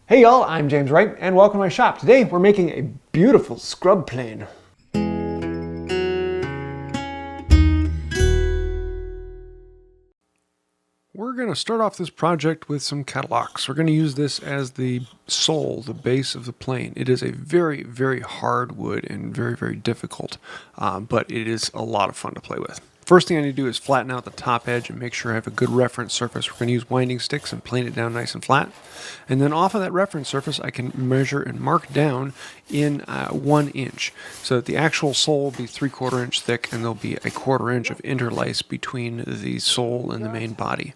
Hey y'all, I'm James Wright and welcome to my shop. Today we're making a beautiful scrub plane. We're going to start off this project with some catalogs. We're going to use this as the sole, the base of the plane. It is a very, very hard wood and very, very difficult, but it is a lot of fun to play with. First thing I need to do is flatten out the top edge and make sure I have a good reference surface. We're going to use winding sticks and plane it down nice and flat. And then off of that reference surface, I can measure and mark down in 1 inch. So that the actual sole will be 3/4 inch thick and there'll be a 1/4 inch of interlace between the sole and the main body.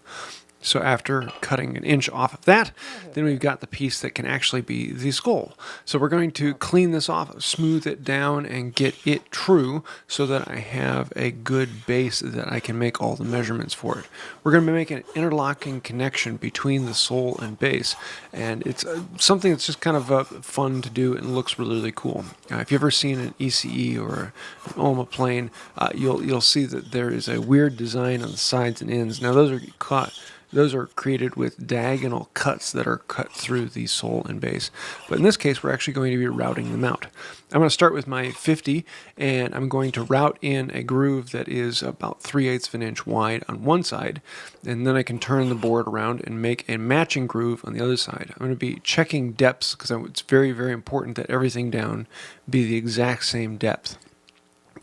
So after cutting 1 inch off of that, then we've got the piece that can actually be the skull. So we're going to clean this off, smooth it down, and get it true so that I have a good base that I can make all the measurements for it. We're going to be making an interlocking connection between the sole and base, and it's something that's just kind of fun to do and looks really, really cool. If you've ever seen an ECE or an OMA plane, you'll see that there is a weird design on the sides and ends. Now those are created with diagonal cuts that are cut through the sole and base. But in this case, we're actually going to be routing them out. I'm going to start with my 50, and I'm going to route in a groove that is about 3/8 of an inch wide on one side, and then I can turn the board around and make a matching groove on the other side. I'm going to be checking depths because it's very, very important that everything down be the exact same depth.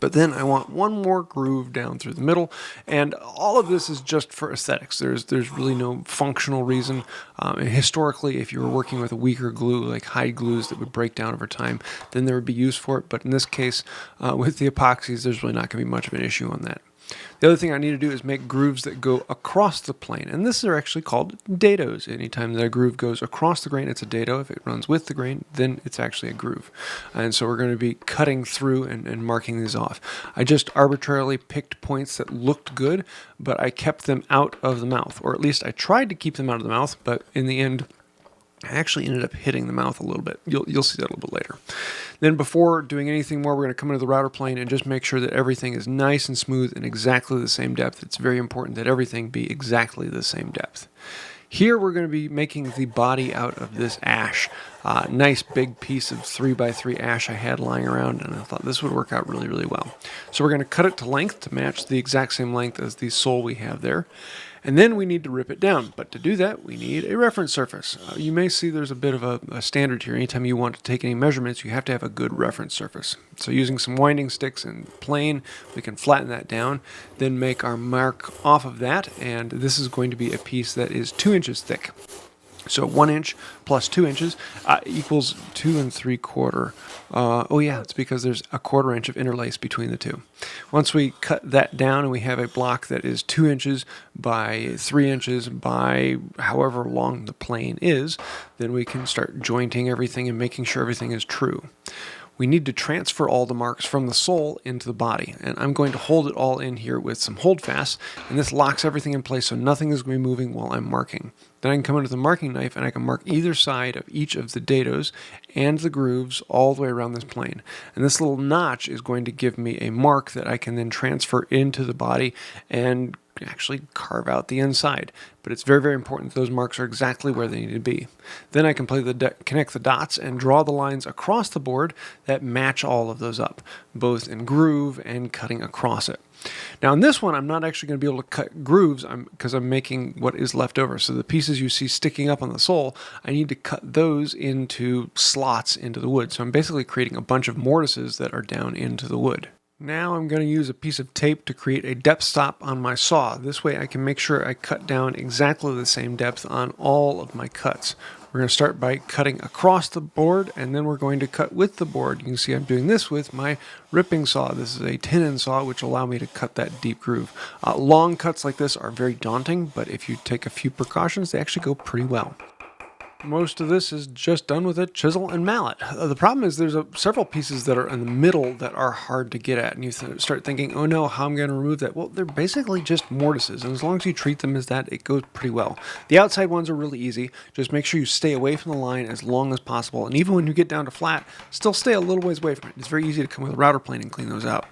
But then I want one more groove down through the middle, and all of this is just for aesthetics. There's really no functional reason. And historically, if you were working with a weaker glue, like hide glues that would break down over time, then there would be use for it. But in this case, with the epoxies, there's really not going to be much of an issue on that. The other thing I need to do is make grooves that go across the plane, and this are actually called dados. Anytime that a groove goes across the grain, it's a dado. If it runs with the grain, then it's actually a groove. And so we're going to be cutting through and marking these off. I just arbitrarily picked points that looked good, but I kept them out of the mouth, or at least I tried to keep them out of the mouth, but in the end, I actually ended up hitting the mouth a little bit. You'll see that a little bit later. Then before doing anything more, we're going to come into the router plane and just make sure that everything is nice and smooth and exactly the same depth. It's very important that everything be exactly the same depth. Here we're going to be making the body out of this ash. Nice big piece of 3x3 ash I had lying around, and I thought this would work out really, really well. So we're going to cut it to length to match the exact same length as the sole we have there. And then we need to rip it down. But to do that, we need a reference surface. You may see there's a bit of a standard here. Anytime you want to take any measurements, you have to have a good reference surface. So using some winding sticks and plane, we can flatten that down, then make our mark off of that. And this is going to be a piece that is 2 inches thick. So 1 inch plus 2 inches equals 2 3/4. Oh yeah, it's because there's a 1/4 inch of interlace between the two. Once we cut that down and we have a block that is 2 inches by 3 inches by however long the plane is, then we can start jointing everything and making sure everything is true. We need to transfer all the marks from the sole into the body, and I'm going to hold it all in here with some holdfasts, and this locks everything in place so nothing is going to be moving while I'm marking. Then I can come in with a marking knife and I can mark either side of each of the dados and the grooves all the way around this plane. And this little notch is going to give me a mark that I can then transfer into the body and actually carve out the inside. But it's very, very important that those marks are exactly where they need to be. Then I can connect the dots and draw the lines across the board that match all of those up, both in groove and cutting across it. Now in this one, I'm not actually going to be able to cut grooves because I'm making what is left over. So the pieces you see sticking up on the sole, I need to cut those into slots into the wood. So I'm basically creating a bunch of mortises that are down into the wood. Now I'm going to use a piece of tape to create a depth stop on my saw. This way I can make sure I cut down exactly the same depth on all of my cuts. We're going to start by cutting across the board, and then we're going to cut with the board. You can see I'm doing this with my ripping saw. This is a tenon saw, which will allow me to cut that deep groove. Long cuts like this are very daunting, but if you take a few precautions, they actually go pretty well. Most of this is just done with a chisel and mallet. The problem is there's several pieces that are in the middle that are hard to get at, and you start thinking, oh no, how am I going to remove that? Well, they're basically just mortises, and as long as you treat them as that, it goes pretty well. The outside ones are really easy. Just make sure you stay away from the line as long as possible, and even when you get down to flat, still stay a little ways away from it. It's very easy to come with a router plane and clean those out.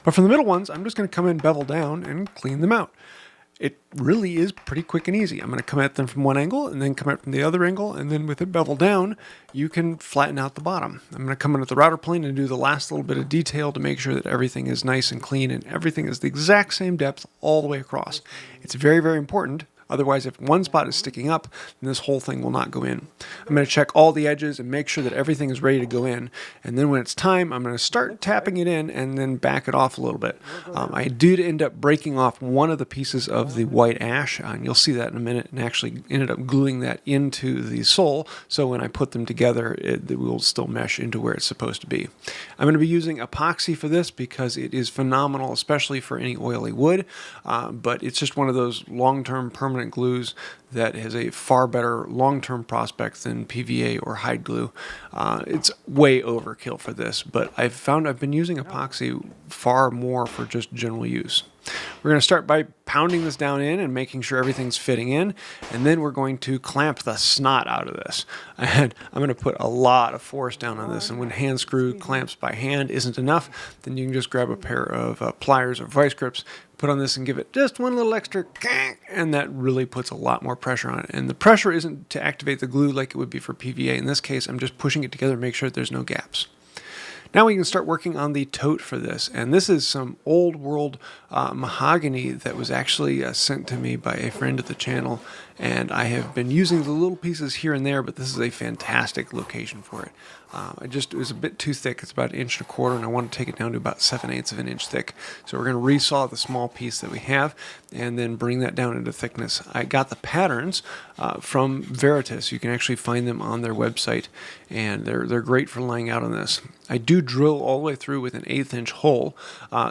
But for the middle ones, I'm just going to come in, bevel down, and clean them out. it really is pretty quick and easy. I'm going to come at them from one angle and then come at from the other angle, and then with it beveled down, you can flatten out the bottom. I'm going to come in at the router plane and do the last little bit of detail to make sure that everything is nice and clean and everything is the exact same depth all the way across. It's very, very important. Otherwise, if one spot is sticking up, then this whole thing will not go in. I'm going to check all the edges and make sure that everything is ready to go in. And then when it's time, I'm going to start tapping it in and then back it off a little bit. I did end up breaking off one of the pieces of the white ash, and you'll see that in a minute, and actually ended up gluing that into the sole, so when I put them together, it will still mesh into where it's supposed to be. I'm going to be using epoxy for this because it is phenomenal, especially for any oily wood, but it's just one of those long-term permanent glues that has a far better long-term prospect than PVA or hide glue. It's way overkill for this, but I've found I've been using epoxy far more for just general use. We're going to start by pounding this down in and making sure everything's fitting in, and then we're going to clamp the snot out of this. And I'm going to put a lot of force down on this, and when hand screw clamps by hand isn't enough, then you can just grab a pair of pliers or vice grips, put on this and give it just one little extra kank, and that really puts a lot more pressure on it. And the pressure isn't to activate the glue like it would be for PVA. In this case, I'm just pushing it together to make sure that there's no gaps. Now we can start working on the tote for this, and this is some old world mahogany that was actually sent to me by a friend of the channel, and I have been using the little pieces here and there, but this is a fantastic location for it. It was a bit too thick. It's about 1.25 inches, and I want to take it down to about 7/8 of an inch thick. So we're going to resaw the small piece that we have and then bring that down into thickness. I got the patterns from Veritas. You can actually find them on their website, and they're great for laying out on this. I do drill all the way through with an 1/8 inch hole.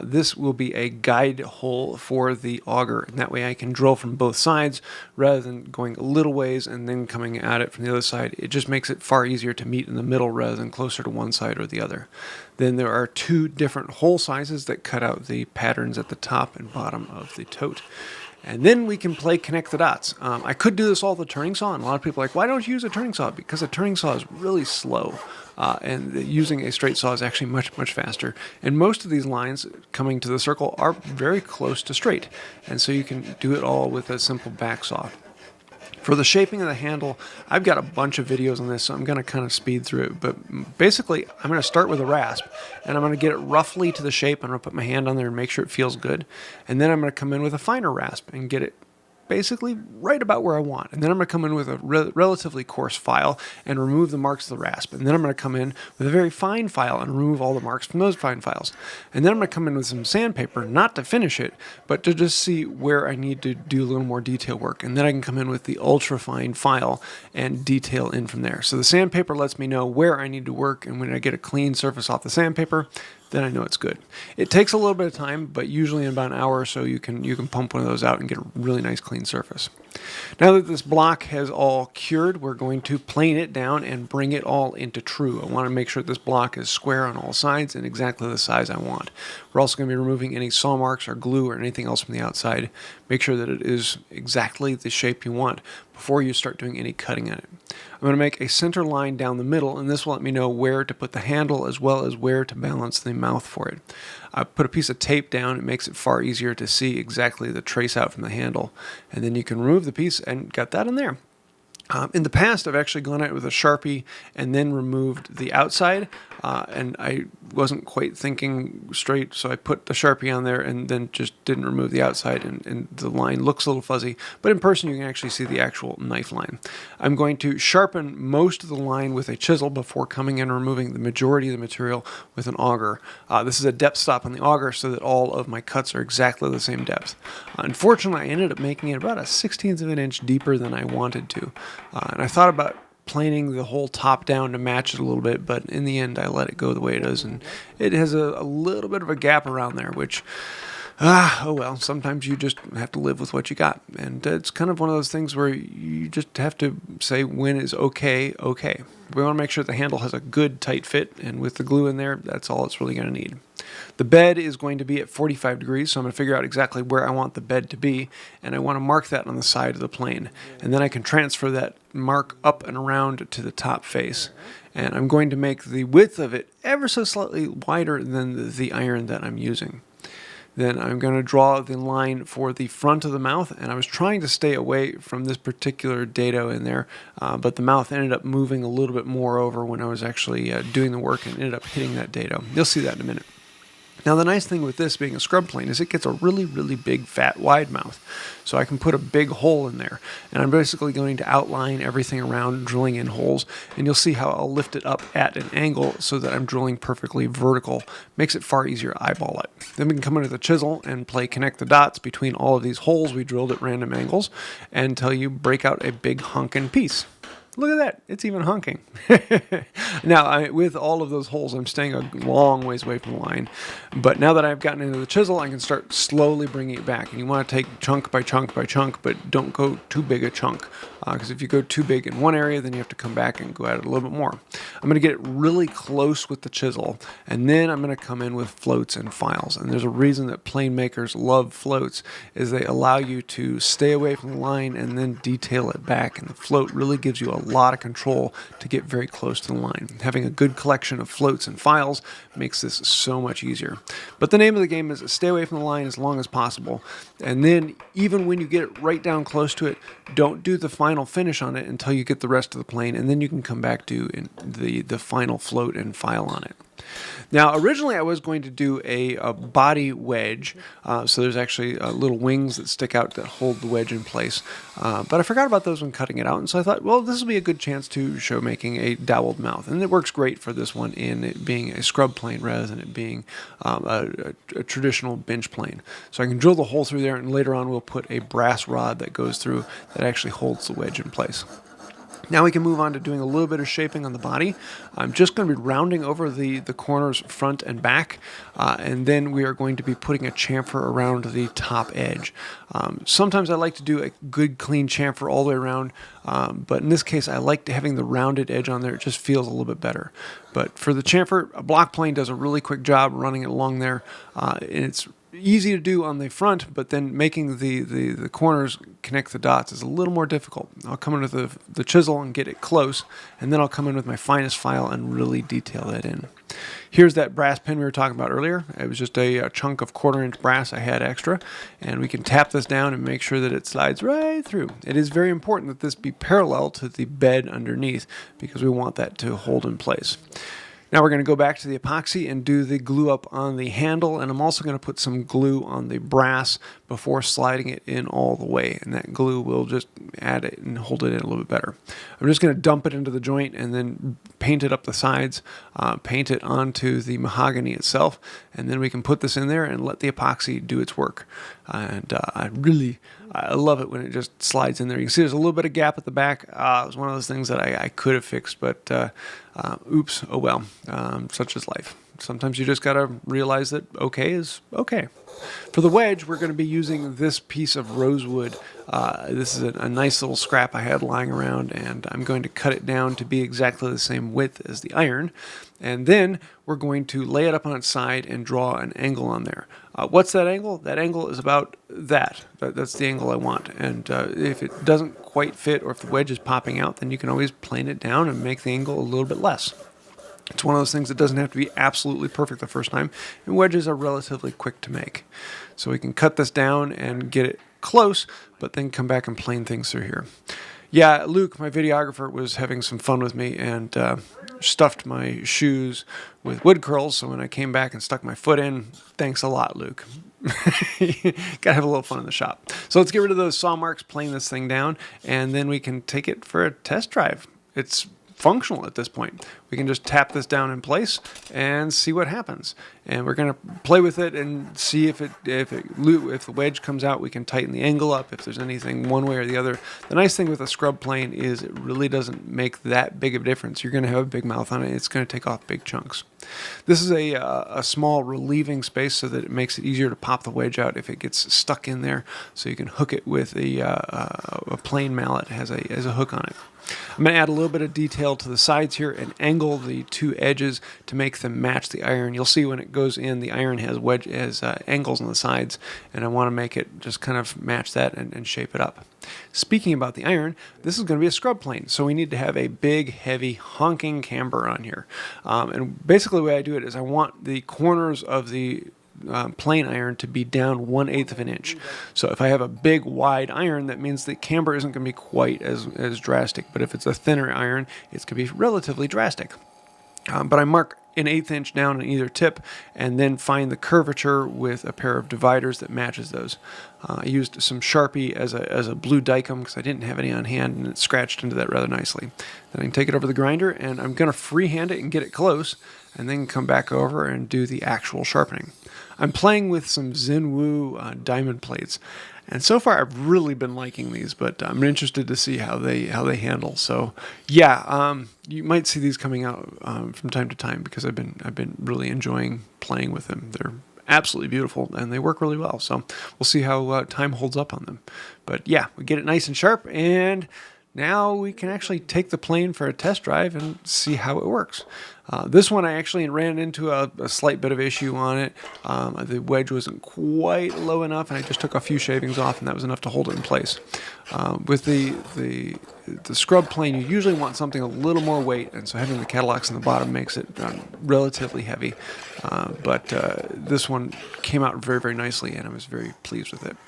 This will be a guide hole for the auger, and that way I can drill from both sides rather than going a little ways and then coming at it from the other side. It just makes it far easier to meet in the middle rather than closer to one side or the other. Then there are 2 different hole sizes that cut out the patterns at the top and bottom of the tote. And then we can play connect the dots. I could do this all with a turning saw, and a lot of people are like, why don't you use a turning saw? Because a turning saw is really slow, and using a straight saw is actually much, much faster. And most of these lines coming to the circle are very close to straight, and so you can do it all with a simple back saw. For the shaping of the handle, I've got a bunch of videos on this, so I'm going to kind of speed through it. But basically, I'm going to start with a rasp, and I'm going to get it roughly to the shape. I'm going to put my hand on there and make sure it feels good. And then I'm going to come in with a finer rasp and get it basically right about where I want. And then I'm going to come in with a relatively coarse file and remove the marks of the rasp. And then I'm going to come in with a very fine file and remove all the marks from those fine files. And then I'm going to come in with some sandpaper, not to finish it, but to just see where I need to do a little more detail work. And then I can come in with the ultra fine file and detail in from there. So the sandpaper lets me know where I need to work, and when I get a clean surface off the sandpaper, then I know it's good. It takes a little bit of time, but usually in about an hour or so you can pump one of those out and get a really nice clean surface. Now that this block has all cured, we're going to plane it down and bring it all into true. I want to make sure this block is square on all sides and exactly the size I want. We're also going to be removing any saw marks or glue or anything else from the outside. Make sure that it is exactly the shape you want before you start doing any cutting on it. I'm going to make a center line down the middle, and this will let me know where to put the handle as well as where to balance the mouth for it. I put a piece of tape down. It makes it far easier to see exactly the trace out from the handle, and then you can remove the piece and get that in there. In the past, I've actually gone out with a Sharpie and then removed the outside, and I wasn't quite thinking straight, so I put the Sharpie on there and then just didn't remove the outside, and the line looks a little fuzzy, but in person you can actually see the actual knife line. I'm going to sharpen most of the line with a chisel before coming in and removing the majority of the material with an auger. This is a depth stop on the auger so that all of my cuts are exactly the same depth. Unfortunately, I ended up making it about a 1/16 of an inch deeper than I wanted to. And I thought about planing the whole top down to match it a little bit, but in the end I let it go the way it is, and it has a little bit of a gap around there, which, oh well, sometimes you just have to live with what you got. And it's kind of one of those things where you just have to say when is okay. We want to make sure the handle has a good tight fit, and with the glue in there, that's all it's really going to need. The bed is going to be at 45 degrees, so I'm going to figure out exactly where I want the bed to be, and I want to mark that on the side of the plane. And then I can transfer that mark up and around to the top face. And I'm going to make the width of it ever so slightly wider than the iron that I'm using. Then I'm going to draw the line for the front of the mouth, and I was trying to stay away from this particular dado in there, but the mouth ended up moving a little bit more over when I was actually doing the work and ended up hitting that dado. You'll see that in a minute. Now, the nice thing with this being a scrub plane is it gets a really, really big, fat, wide mouth. So I can put a big hole in there. And I'm basically going to outline everything around, drilling in holes. And you'll see how I'll lift it up at an angle so that I'm drilling perfectly vertical. Makes it far easier to eyeball it. Then we can come into the chisel and connect the dots between all of these holes we drilled at random angles until you break out a big hunkin' piece. Look at that. It's even hunking. Now, with all of those holes, I'm staying a long ways away from the line. But now that I've gotten into the chisel, I can start slowly bringing it back. And you want to take chunk by chunk by chunk, but don't go too big a chunk. Because if you go too big in one area, then you have to come back and go at it a little bit more. I'm going to get it really close with the chisel. And then I'm going to come in with floats and files. And there's a reason that plane makers love floats, is they allow you to stay away from the line and then detail it back. And the float really gives you a lot of control to get very close to the line. Having a good collection of floats and files makes this so much easier. But the name of the game is stay away from the line as long as possible. And then even when you get it right down close to it, don't do the final finish on it until you get the rest of the plane, and then you can come back to the final float and file on it. Now, originally I was going to do a body wedge, so there's actually little wings that stick out that hold the wedge in place, but I forgot about those when cutting it out, and so I thought, well, this will be a good chance to show making a doweled mouth, and it works great for this one in it being a scrub plane rather than it being a traditional bench plane. So I can drill the hole through there, and later on we'll put a brass rod that goes through that actually holds the wedge in place. Now we can move on to doing a little bit of shaping on the body. I'm just going to be rounding over the corners front and back, and then we are going to be putting a chamfer around the top edge. Sometimes I like to do a good clean chamfer all the way around, but in this case I like having the rounded edge on there. It just feels a little bit better. But for the chamfer, a block plane does a really quick job running it along there, and it's easy to do on the front, but then making the corners connect the dots is a little more difficult. I'll come in with the chisel and get it close, and then I'll come in with my finest file and really detail that in. Here's that brass pin we were talking about earlier. It was just a chunk of 1/4-inch brass I had extra, and we can tap this down and make sure that it slides right through. It is very important that this be parallel to the bed underneath because we want that to hold in place. Now we're going to go back to the epoxy and do the glue up on the handle, and I'm also going to put some glue on the brass before sliding it in all the way, and that glue will just add it and hold it in a little bit better. I'm just going to dump it into the joint and then paint it up the sides, paint it onto the mahogany itself, and then we can put this in there and let the epoxy do its work. And I love it when it just slides in there. You can see there's a little bit of gap at the back. It was one of those things that I could have fixed, but oops, oh well, such is life. Sometimes you just got to realize that okay is okay. For the wedge, we're going to be using this piece of rosewood. This is a nice little scrap I had lying around, and I'm going to cut it down to be exactly the same width as the iron. And then we're going to lay it up on its side and draw an angle on there. What's that angle? That angle is about that. That's the angle I want. And if it doesn't quite fit, or if the wedge is popping out, then you can always plane it down and make the angle a little bit less. It's one of those things that doesn't have to be absolutely perfect the first time, and wedges are relatively quick to make. So we can cut this down and get it close, but then come back and plane things through here. Yeah, Luke, my videographer, was having some fun with me and stuffed my shoes with wood curls, so when I came back and stuck my foot in, thanks a lot, Luke. Gotta have a little fun in the shop. So let's get rid of those saw marks, plane this thing down, and then we can take it for a test drive. It's functional at this point. We can just tap this down in place and see what happens. And we're going to play with it and see if the wedge comes out, we can tighten the angle up if there's anything one way or the other. The nice thing with a scrub plane is it really doesn't make that big of a difference. You're going to have a big mouth on it. It's going to take off big chunks. This is a small relieving space so that it makes it easier to pop the wedge out if it gets stuck in there. So you can hook it with a plain mallet has a hook on it. I'm going to add a little bit of detail to the sides here and angle the two edges to make them match the iron. You'll see when it goes in, the iron has angles on the sides, and I want to make it just kind of match that and shape it up. Speaking about the iron, this is going to be a scrub plane, so we need to have a big, heavy, honking camber on here. And basically the way I do it is I want the corners of the plane iron to be down 1/8 of an inch. So if I have a big wide iron, that means the camber isn't going to be quite as drastic. But if it's a thinner iron, it's going to be relatively drastic. But I mark an 1/8 inch down on either tip and then find the curvature with a pair of dividers that matches those. I used some Sharpie as a blue Dicom because I didn't have any on hand, and it scratched into that rather nicely. Then I can take it over the grinder, and I'm going to freehand it and get it close, and then come back over and do the actual sharpening. I'm playing with some Zinwu diamond plates, and so far I've really been liking these, but I'm interested to see how they handle. So yeah, you might see these coming out from time to time because I've been really enjoying playing with them. They're absolutely beautiful and they work really well. So we'll see how time holds up on them. But yeah, we get it nice and sharp, and now we can actually take the plane for a test drive and see how it works. This one I actually ran into a slight bit of issue on it. The wedge wasn't quite low enough, and I just took a few shavings off, and that was enough to hold it in place. With the scrub plane, you usually want something a little more weight, and so having the catalogs on the bottom makes it relatively heavy. But this one came out very, very nicely, and I was very pleased with it.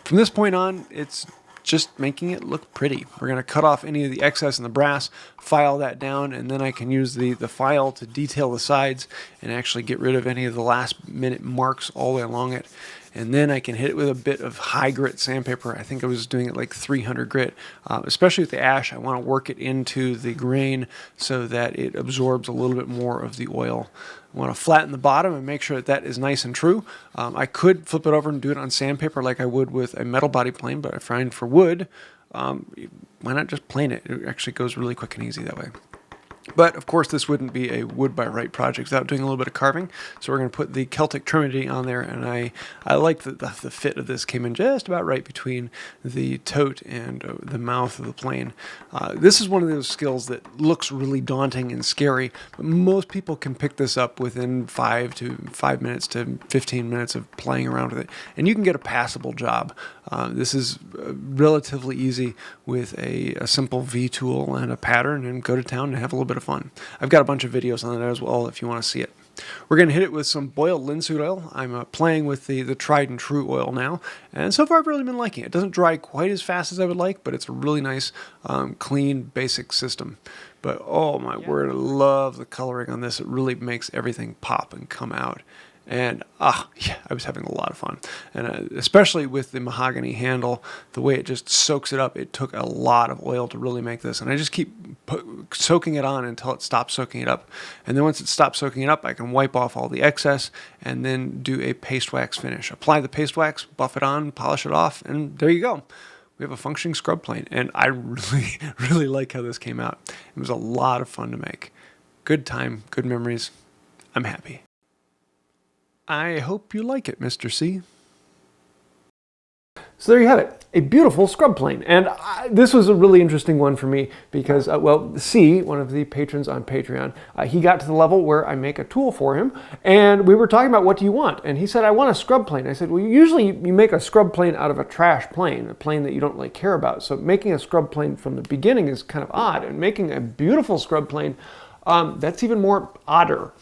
From this point on, it's just making it look pretty. We're going to cut off any of the excess in the brass, file that down, and then I can use the file to detail the sides and actually get rid of any of the last minute marks all the way along it. And then I can hit it with a bit of high grit sandpaper. I think I was doing it like 300 grit. Especially with the ash, I want to work it into the grain so that it absorbs a little bit more of the oil. I want to flatten the bottom and make sure that is nice and true. I could flip it over and do it on sandpaper like I would with a metal body plane, but I find for wood, why not just plane it? It actually goes really quick and easy that way. But of course, this wouldn't be a wood by Wright project without doing a little bit of carving. So we're going to put the Celtic Trinity on there, and I like that the fit of this came in just about right between the tote and the mouth of the plane. This is one of those skills that looks really daunting and scary, but most people can pick this up within 5 minutes to 15 minutes of playing around with it, and you can get a passable job. This is relatively easy with a simple V tool and a pattern, and go to town and have a little bit of fun. I've got a bunch of videos on it as well if you want to see it. We're going to hit it with some boiled linseed oil. I'm playing with the tried and true oil now, and so far I've really been liking it. It doesn't dry quite as fast as I would like, but it's a really nice, clean, basic system. But oh my word, I love the coloring on this. It really makes everything pop and come out. And yeah, I was having a lot of fun. And especially with the mahogany handle, the way it just soaks it up, it took a lot of oil to really make this. And I just keep soaking it on until it stops soaking it up. And then once it stops soaking it up, I can wipe off all the excess and then do a paste wax finish. Apply the paste wax, buff it on, polish it off, and there you go. We have a functioning scrub plane. And I really, really like how this came out. It was a lot of fun to make. Good time, good memories. I'm happy. I hope you like it, Mr. C. So there you have it, a beautiful scrub plane. And this was a really interesting one for me because, well, C, one of the patrons on Patreon, he got to the level where I make a tool for him, and we were talking about what do you want? And he said, I want a scrub plane. I said, well, usually you make a scrub plane out of a trash plane, a plane that you don't really care about. So making a scrub plane from the beginning is kind of odd, and making a beautiful scrub plane, that's even more odder.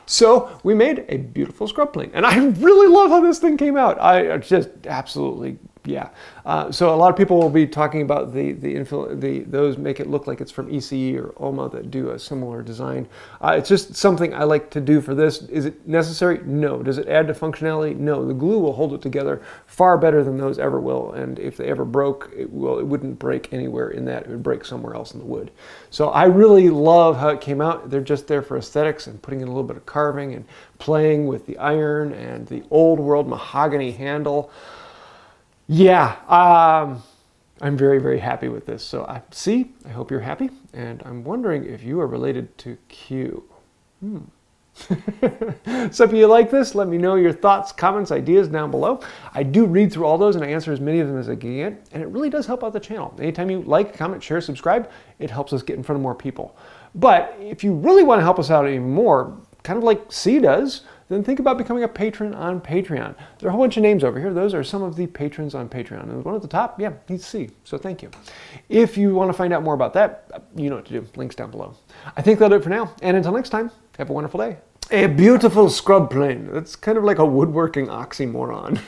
So we made a beautiful scrub plane, and I really love how this thing came out. I just absolutely, yeah. So a lot of people will be talking about those make it look like it's from ECE or OMA that do a similar design. It's just something I like to do for this. Is it necessary? No. Does it add to functionality? No. The glue will hold it together far better than those ever will, and if they ever broke, it wouldn't break anywhere in that. It would break somewhere else in the wood. So I really love how it came out. They're just there for aesthetics and putting in a little bit of carving and playing with the iron and the old world mahogany handle. Yeah, I'm very, very happy with this. So C, I hope you're happy. And I'm wondering if you are related to Q. So if you like this, let me know your thoughts, comments, ideas down below. I do read through all those and I answer as many of them as I can get, and it really does help out the channel. Anytime you like, comment, share, subscribe, it helps us get in front of more people. But if you really want to help us out even more, kind of like C does, then think about becoming a patron on Patreon. There are a whole bunch of names over here. Those are some of the patrons on Patreon. And the one at the top, yeah, he's C, so thank you. If you want to find out more about that, you know what to do. Links down below. I think that'll do it for now. And until next time, have a wonderful day. A beautiful scrub plane. That's kind of like a woodworking oxymoron.